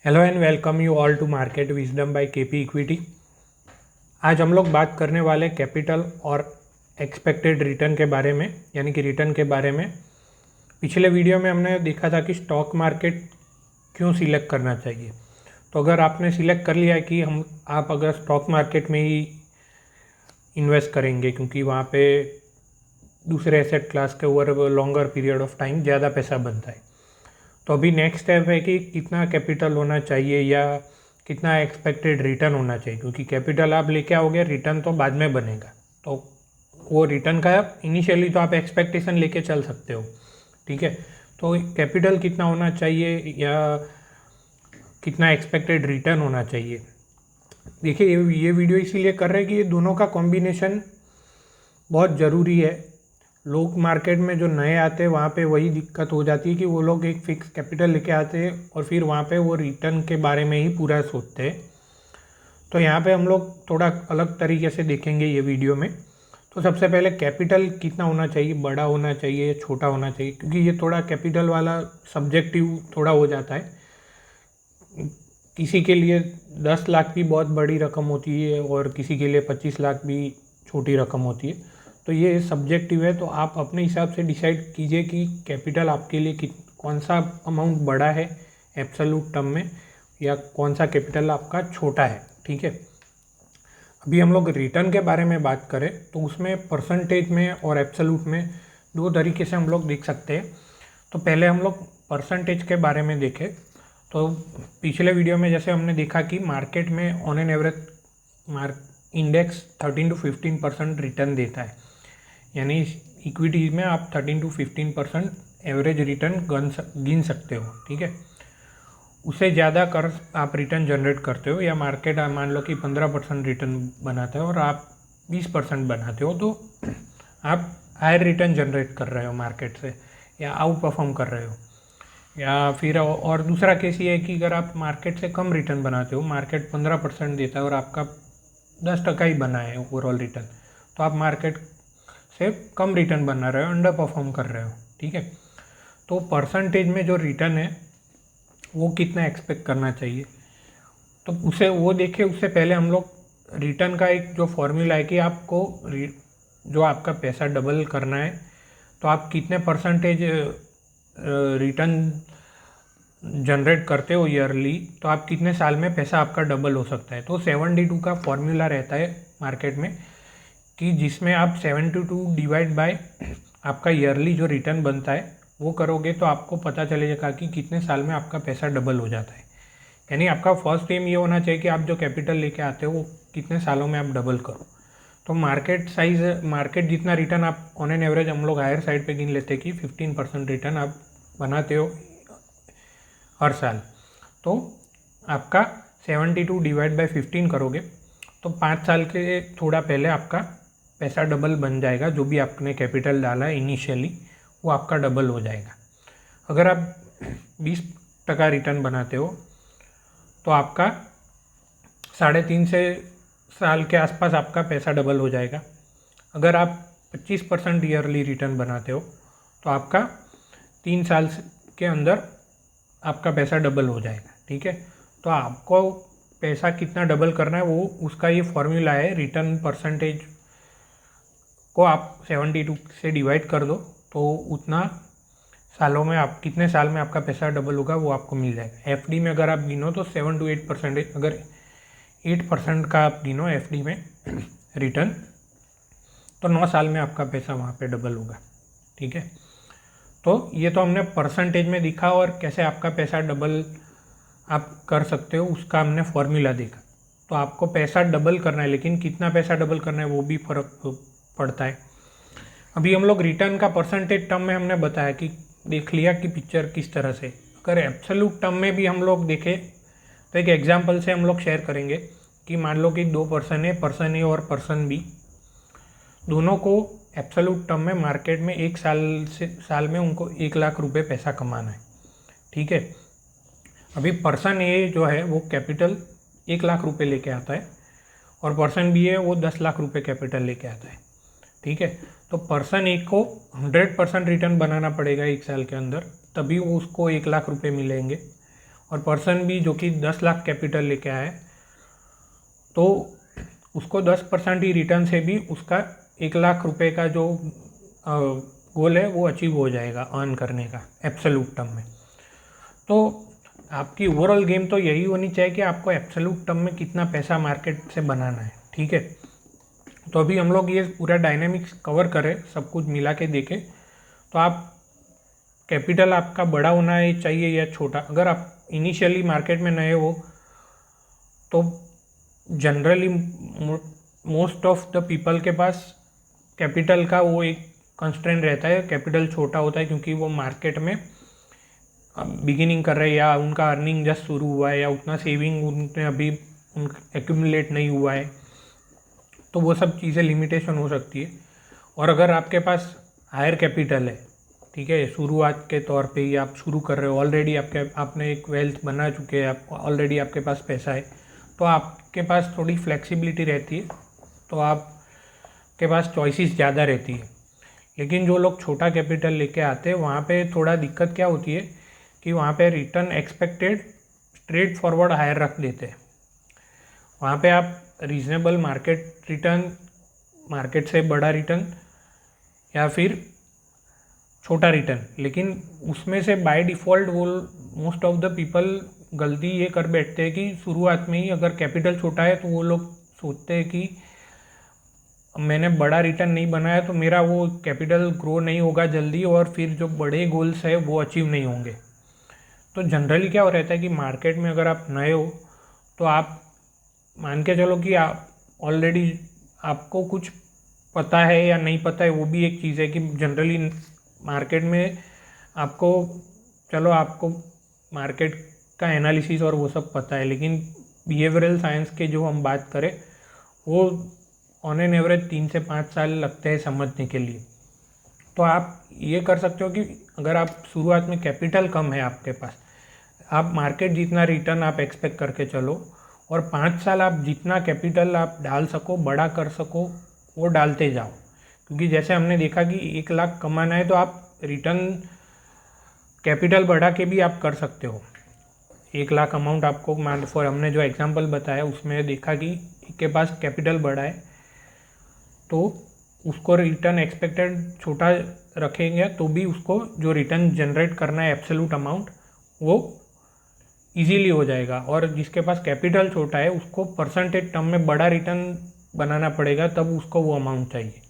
Hello and welcome you all to market wisdom by KP equity. आज हम लोग बात करने वाले कैपिटल और एक्सपेक्टेड रिटर्न के बारे में, यानी कि रिटर्न के बारे में। पिछले वीडियो में हमने देखा था कि स्टॉक मार्केट क्यों सिलेक्ट करना चाहिए। तो अगर आपने सिलेक्ट कर लिया है कि आप अगर स्टॉक मार्केट में ही इन्वेस्ट करेंगे क्योंकि वहाँ पे दूसरे एसेट क्लास के over longer period of time ज़्यादा पैसा बनता है, तो अभी नेक्स्ट स्टेप है कि कितना कैपिटल होना चाहिए या कितना एक्सपेक्टेड रिटर्न होना चाहिए, क्योंकि कैपिटल आप लेके आओगे, रिटर्न तो बाद में बनेगा। तो वो रिटर्न का इनिशियली तो आप एक्सपेक्टेशन लेके चल सकते हो, ठीक है। तो कैपिटल कितना होना चाहिए या कितना एक्सपेक्टेड रिटर्न होना चाहिए। देखिए, ये वीडियो इसीलिए कर रहे हैं कि ये दोनों का कॉम्बिनेशन बहुत ज़रूरी है। लोग मार्केट में जो नए आते हैं वहाँ पे वही दिक्कत हो जाती है कि वो लोग एक फिक्स कैपिटल लेके आते हैं और फिर वहाँ पे वो रिटर्न के बारे में ही पूरा सोचते हैं। तो यहाँ पे हम लोग थोड़ा अलग तरीके से देखेंगे ये वीडियो में। तो सबसे पहले कैपिटल कितना होना चाहिए, बड़ा होना चाहिए, छोटा होना चाहिए, क्योंकि ये थोड़ा कैपिटल वाला सब्जेक्टिव थोड़ा हो जाता है। किसी के लिए 10 लाख भी बहुत बड़ी रकम होती है और किसी के लिए 25 लाख भी छोटी रकम होती है। तो ये सब्जेक्टिव है, तो आप अपने हिसाब से डिसाइड कीजिए कि कैपिटल आपके लिए कौन सा अमाउंट बड़ा है एब्सोल्यूट टर्म में, या कौन सा कैपिटल आपका छोटा है, ठीक है। अभी हम लोग रिटर्न के बारे में बात करें तो उसमें परसेंटेज में और एब्सोल्यूट में दो तरीके से हम लोग देख सकते हैं। तो पहले हम लोग परसेंटेज के बारे में देखें तो पिछले वीडियो में जैसे हमने देखा कि मार्केट में on an average index 13 to 15% return देता है, यानी इक्विटीज़ में आप 13 to 15% एवरेज रिटर्न गिन सकते हो, ठीक है। उससे ज़्यादा कर आप रिटर्न जनरेट करते हो, या मार्केट मान लो कि 15% रिटर्न बनाता है और आप 20% बनाते हो, तो आप हायर रिटर्न जनरेट कर रहे हो मार्केट से, या आउट परफॉर्म कर रहे हो। या फिर और दूसरा केस ये है कि अगर आप मार्केट से कम रिटर्न बनाते हो, मार्केट 15% देता है और आपका 10% ही बना है ओवरऑल रिटर्न, तो आप मार्केट से कम रिटर्न बना रहे हो, अंडर परफॉर्म कर रहे हो, ठीक है। तो परसेंटेज में जो रिटर्न है वो कितना एक्सपेक्ट करना चाहिए, तो उसे वो देखें। उससे पहले हम लोग रिटर्न का एक जो फॉर्मूला है कि आपको जो आपका पैसा डबल करना है, तो आप कितने परसेंटेज रिटर्न जनरेट करते हो ईयरली, तो आप कितने साल में पैसा आपका डबल हो सकता है। तो 72 का फॉर्मूला रहता है मार्केट में, कि जिसमें आप 72 डिवाइड बाय आपका ईयरली जो रिटर्न बनता है वो करोगे, तो आपको पता चलेगा कि कितने साल में आपका पैसा डबल हो जाता है। यानी आपका फर्स्ट एम ये होना चाहिए कि आप जो कैपिटल लेके आते हो वो कितने सालों में आप डबल करो। तो मार्केट जितना रिटर्न आप ऑन एन एवरेज हम लोग हायर साइड पे गिन लेते हैं कि 15% रिटर्न आप बनाते हो हर साल। तो आपका 72 डिवाइड बाय 15 करोगे तो 5 साल के थोड़ा पहले आपका पैसा डबल बन जाएगा। जो भी आपने कैपिटल डाला है इनिशियली वो आपका डबल हो जाएगा। अगर आप 20% रिटर्न बनाते हो तो आपका 3.5 से साल के आसपास आपका पैसा डबल हो जाएगा। अगर आप 25% ईयरली रिटर्न बनाते हो तो आपका 3 साल के अंदर आपका पैसा डबल हो जाएगा, ठीक है। तो आपको पैसा कितना डबल करना है वो उसका ये फॉर्मूला है। रिटर्न परसेंटेज को आप 72 से डिवाइड कर दो तो उतना सालों में आप कितने साल में आपका पैसा डबल होगा वो आपको मिल जाएगा। एफडी में अगर आप गिनो तो 7 to 8%, अगर 8% का आप गिनो एफडी में रिटर्न, तो 9 साल में आपका पैसा वहाँ पे डबल होगा, ठीक है। तो ये तो हमने परसेंटेज में दिखा और कैसे आपका पैसा डबल आप कर सकते हो उसका हमने फॉर्मूला देखा। तो आपको पैसा डबल करना है, लेकिन कितना पैसा डबल करना है वो भी फर्क पड़ता है। अभी हम लोग रिटर्न का परसेंटेज टर्म में हमने बताया कि देख लिया कि पिक्चर किस तरह से। अगर एब्सोल्यूट टर्म में भी हम लोग देखें तो एक एग्जांपल से हम लोग शेयर करेंगे कि मान लो कि 2 पर्सन है, पर्सन ए और पर्सन बी, दोनों को एब्सोल्यूट टर्म में मार्केट में एक साल में उनको 1 लाख रुपए पैसा कमाना है, ठीक है। अभी पर्सन ए जो है वो कैपिटल 1 लाख रुपए लेके आता है और पर्सन बी है वो 10 लाख रुपए कैपिटल लेके आता है, ठीक है। तो पर्सन ए को 100% रिटर्न बनाना पड़ेगा 1 साल के अंदर, तभी वो उसको 1 लाख रुपए मिलेंगे। और पर्सन भी जो कि 10 लाख कैपिटल लेके आए तो उसको 10% ही रिटर्न से भी उसका 1 लाख रुपए का जो गोल है वो अचीव हो जाएगा अर्न करने का एब्सोल्यूट टर्म में। तो आपकी ओवरऑल गेम तो यही होनी चाहिए कि आपको एब्सोल्यूट टर्म में कितना पैसा मार्केट से बनाना है, ठीक है। तो अभी हम लोग ये पूरा डायनेमिक्स कवर करें, सब कुछ मिला के देखें। तो आप कैपिटल आपका बड़ा होना है चाहिए या छोटा। अगर आप इनिशियली मार्केट में नए हो तो generally most of the people के पास कैपिटल का वो एक कंस्ट्रेंट रहता है, कैपिटल छोटा होता है क्योंकि वो मार्केट में बिगिनिंग कर रहे हैं या उनका अर्निंग जस्ट शुरू हुआ है या उतना सेविंग उनने अभी एक्यूमुलेट नहीं हुआ है, तो वो सब चीज़ें लिमिटेशन हो सकती है। और अगर आपके पास हायर कैपिटल है, ठीक है, शुरुआत के तौर पे ही आप शुरू कर रहे हो, ऑलरेडी आपने एक वेल्थ बना चुके हैं, आप ऑलरेडी आपके पास पैसा है, तो आपके पास थोड़ी फ्लेक्सिबिलिटी रहती है, तो आपके पास चॉइसेस ज़्यादा रहती है। लेकिन जो लोग छोटा कैपिटल लेके आते हैं वहाँ पे थोड़ा दिक्कत क्या होती है कि वहाँ पे return expected straightforward higher रख देते हैं। वहाँ पे आप रीजनेबल मार्केट रिटर्न, मार्केट से बड़ा रिटर्न या फिर छोटा रिटर्न, लेकिन उसमें से बाय डिफ़ॉल्ट वो मोस्ट ऑफ द पीपल गलती ये कर बैठते हैं कि शुरुआत में ही अगर कैपिटल छोटा है तो वो लोग सोचते हैं कि मैंने बड़ा रिटर्न नहीं बनाया तो मेरा वो कैपिटल ग्रो नहीं होगा जल्दी और फिर जो बड़े गोल्स है वो अचीव नहीं होंगे। तो जनरली क्या हो रहता है कि मार्केट में अगर आप नए हो तो आप मान के चलो कि आप ऑलरेडी आपको कुछ पता है या नहीं पता है, वो भी एक चीज़ है कि जनरली मार्केट में आपको, चलो आपको मार्केट का एनालिसिस और वो सब पता है, लेकिन बिहेवियरल साइंस के जो हम बात करें वो ऑन एन एवरेज 3 से 5 साल लगते हैं समझने के लिए। तो आप ये कर सकते हो कि अगर आप शुरुआत में कैपिटल कम है आपके पास, आप मार्केट जितना रिटर्न आप एक्सपेक्ट करके चलो और 5 साल आप जितना कैपिटल आप डाल सको, बड़ा कर सको, वो डालते जाओ। क्योंकि जैसे हमने देखा कि 1 लाख कमाना है तो आप रिटर्न कैपिटल बढ़ा के भी आप कर सकते हो। 1 लाख अमाउंट आपको मान फॉर हमने जो एग्जांपल बताया उसमें देखा कि के पास कैपिटल बढ़ा है तो उसको रिटर्न एक्सपेक्टेड छोटा रखेंगे तो भी उसको जो रिटर्न जनरेट करना है एब्सोल्यूट अमाउंट वो इजीली हो जाएगा। और जिसके पास कैपिटल छोटा है उसको परसेंटेज टर्म में बड़ा रिटर्न बनाना पड़ेगा, तब उसको वो अमाउंट चाहिए।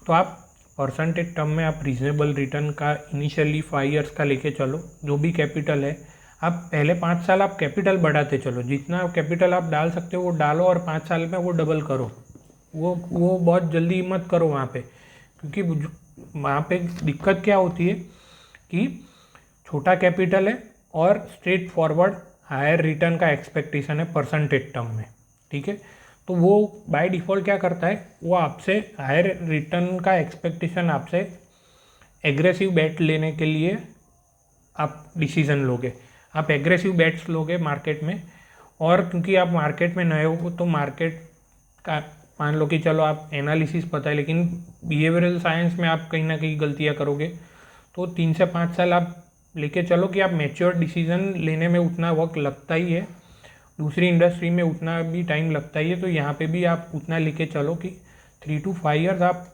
तो आप परसेंटेज टर्म में आप रीजनेबल रिटर्न का इनिशियली 5 ईयर्स का लेके चलो, जो भी कैपिटल है आप पहले 5 साल आप कैपिटल बढ़ाते चलो, जितना कैपिटल आप डाल सकते हो वो डालो और 5 साल में वो डबल करो। वो बहुत जल्दी मत करो वहाँ पे, क्योंकि वहाँ पे दिक्कत क्या होती है कि छोटा कैपिटल है और स्ट्रेट फॉरवर्ड हायर रिटर्न का एक्सपेक्टेशन है परसेंटेज टर्म में, ठीक है। तो वो बाय डिफ़ॉल्ट क्या करता है, वो आपसे हायर रिटर्न का एक्सपेक्टेशन आपसे एग्रेसिव बेट लेने के लिए आप डिसीज़न लोगे, आप एग्रेसिव बेट्स लोगे मार्केट में। और क्योंकि आप मार्केट में नए हो तो मार्केट का मान लो कि चलो आप एनालिसिस पता है लेकिन बिहेवियरल साइंस में आप कहीं ना कहीं गलतियाँ करोगे, तो 3 से 5 साल आप लेके चलो कि आप मैच्योर डिसीज़न लेने में उतना वक्त लगता ही है, दूसरी इंडस्ट्री में उतना भी टाइम लगता ही है, तो यहाँ पे भी आप उतना लेके चलो कि 3 to 5 ईयर्स आप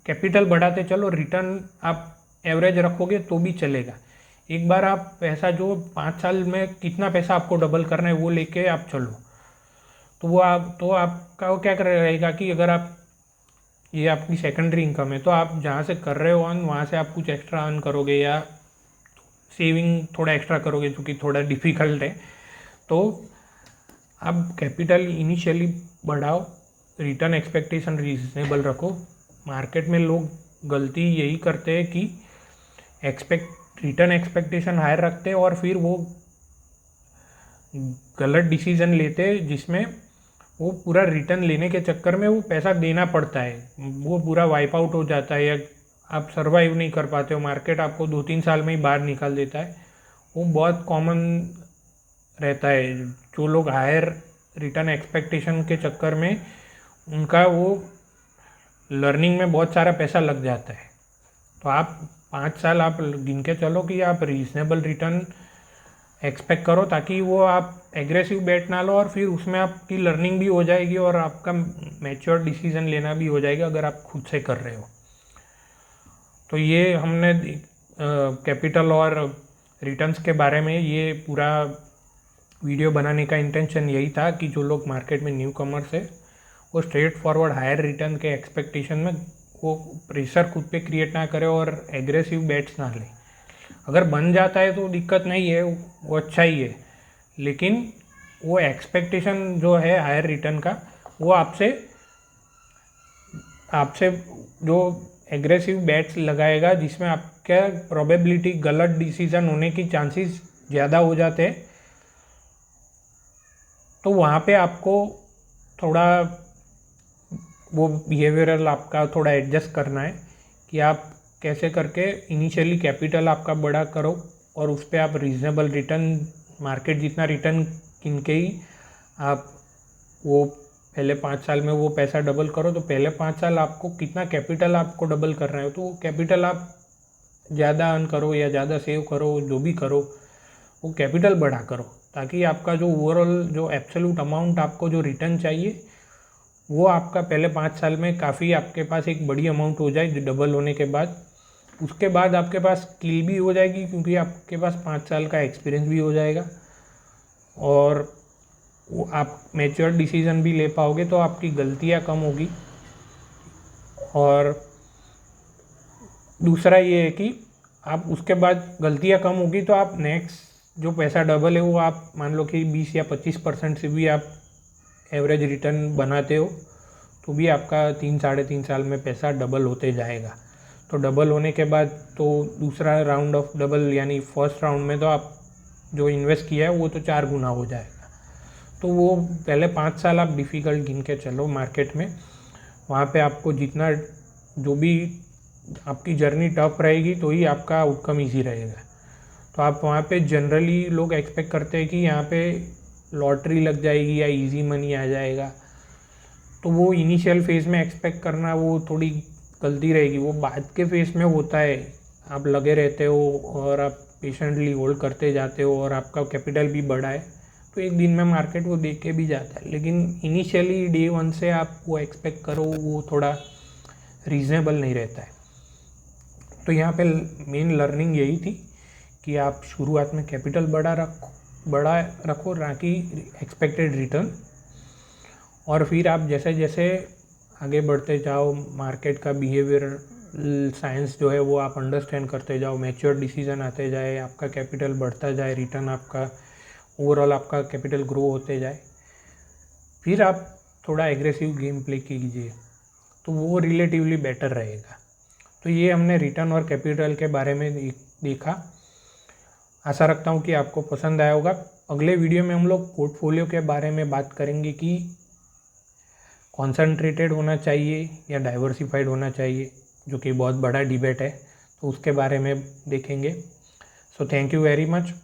कैपिटल बढ़ाते चलो, रिटर्न आप एवरेज रखोगे तो भी चलेगा। एक बार आप पैसा जो 5 साल में कितना पैसा आपको डबल करना है वो लेके आप चलो, तो वो आपका वो क्या कर रहेगा कि अगर आप ये आपकी सेकेंडरी इनकम है तो आप जहाँ से कर रहे हो अर्न वहाँ से आप कुछ एक्स्ट्रा अर्न करोगे या सेविंग थोड़ा एक्स्ट्रा करोगे, जो कि थोड़ा डिफ़िकल्ट है। तो आप कैपिटल इनिशियली बढ़ाओ, रिटर्न एक्सपेक्टेशन रीजनेबल रखो। मार्केट में लोग गलती यही करते हैं कि रिटर्न एक्सपेक्टेशन हायर रखते हैं और फिर वो गलत डिसीजन लेते हैं जिसमें वो पूरा रिटर्न लेने के चक्कर में वो पैसा देना पड़ता है, वो पूरा वाइप आउट हो जाता है या आप सर्वाइव नहीं कर पाते हो, मार्केट आपको 2-3 साल में ही बाहर निकाल देता है। वो बहुत कॉमन रहता है। जो लोग हायर रिटर्न एक्सपेक्टेशन के चक्कर में उनका वो लर्निंग में बहुत सारा पैसा लग जाता है। तो आप 5 साल आप गिन के चलो कि आप रीजनेबल रिटर्न एक्सपेक्ट करो, ताकि वो आप एग्रेसिव बेट ना लो और फिर उसमें आपकी लर्निंग भी हो जाएगी और आपका मैच्योर डिसीजन लेना भी हो जाएगा अगर आप खुद से कर रहे हो। तो ये हमने कैपिटल और रिटर्न्स के बारे में ये पूरा वीडियो बनाने का इंटेंशन यही था कि जो लोग मार्केट में न्यू कमर्स है वो स्ट्रेट फॉरवर्ड हायर रिटर्न के एक्सपेक्टेशन में वो प्रेशर खुद पे क्रिएट ना करे और एग्रेसिव बेट्स ना ले। अगर बन जाता है तो दिक्कत नहीं है, वो अच्छा ही है, लेकिन वो एक्सपेक्टेशन जो है हायर रिटर्न का वो आपसे जो एग्रेसिव बेट्स लगाएगा जिसमें आपका प्रोबेबिलिटी गलत डिसीजन होने की चांसेस ज़्यादा हो जाते हैं, तो वहाँ पे आपको थोड़ा वो बिहेवियरल आपका थोड़ा एडजस्ट करना है कि आप कैसे करके इनिशियली कैपिटल आपका बड़ा करो और उस पर आप रीज़नेबल रिटर्न, मार्केट जितना रिटर्न किन के ही आप वो पहले 5 साल में वो पैसा डबल करो। तो पहले 5 साल आपको कितना कैपिटल आपको डबल कर रहे हो, तो वो कैपिटल आप ज़्यादा अर्न करो या ज़्यादा सेव करो, जो भी करो वो कैपिटल बढ़ा करो, ताकि आपका जो ओवरऑल जो एब्सोल्यूट अमाउंट आपको जो रिटर्न चाहिए वो आपका पहले 5 साल में काफ़ी आपके पास एक बड़ी अमाउंट हो जाए डबल होने के बाद। उसके बाद आपके पास स्किल भी हो जाएगी क्योंकि आपके पास 5 साल का एक्सपीरियंस भी हो जाएगा और वो आप मैच्योर डिसीजन भी ले पाओगे, तो आपकी गलतियाँ कम होगी। और दूसरा ये है कि आप उसके बाद गलतियाँ कम होगी तो आप नेक्स्ट जो पैसा डबल है वो आप मान लो कि 20 या 25% से भी आप एवरेज रिटर्न बनाते हो तो भी आपका 3-3.5 साल में पैसा डबल होते जाएगा। तो डबल होने के बाद तो दूसरा राउंड ऑफ डबल यानी फर्स्ट राउंड में तो आप जो इन्वेस्ट किया है वो तो 4 गुना हो जाएगा। तो वो पहले 5 साल आप डिफ़िकल्ट गिन के चलो मार्केट में, वहाँ पे आपको जितना जो भी आपकी जर्नी टफ रहेगी तो ही आपका आउटकम ईजी रहेगा। तो आप वहाँ पे जनरली लोग एक्सपेक्ट करते हैं कि यहाँ पे लॉटरी लग जाएगी या इजी मनी आ जाएगा, तो वो इनिशियल फेज़ में एक्सपेक्ट करना वो थोड़ी गलती रहेगी। वो बाद के फेज़ में होता है, आप लगे रहते हो और आप पेशेंटली होल्ड करते जाते हो और आपका कैपिटल भी बढ़ा है तो एक दिन में मार्केट वो देख के भी जाता है। लेकिन इनिशियली डे 1 से आप वो एक्सपेक्ट करो वो थोड़ा रीज़नेबल नहीं रहता है। तो यहाँ पे मेन लर्निंग यही थी कि आप शुरुआत में कैपिटल बड़ा रखो ना कि एक्सपेक्टेड रिटर्न, और फिर आप जैसे जैसे आगे बढ़ते जाओ मार्केट का बिहेवियर साइंस जो है वो आप अंडरस्टैंड करते जाओ, मैच्योर डिसीजन आते जाए, आपका कैपिटल बढ़ता जाए, रिटर्न आपका ओवरऑल आपका कैपिटल ग्रो होते जाए, फिर आप थोड़ा एग्रेसिव गेम प्ले कीजिए तो वो रिलेटिवली बेटर रहेगा। तो ये हमने रिटर्न और कैपिटल के बारे में देखा। आशा रखता हूँ कि आपको पसंद आया होगा। अगले वीडियो में हम लोग पोर्टफोलियो के बारे में बात करेंगे कि कॉन्सनट्रेटेड होना चाहिए या डाइवर्सिफाइड होना चाहिए, जो कि बहुत बड़ा डिबेट है, तो उसके बारे में देखेंगे। So thank you very much.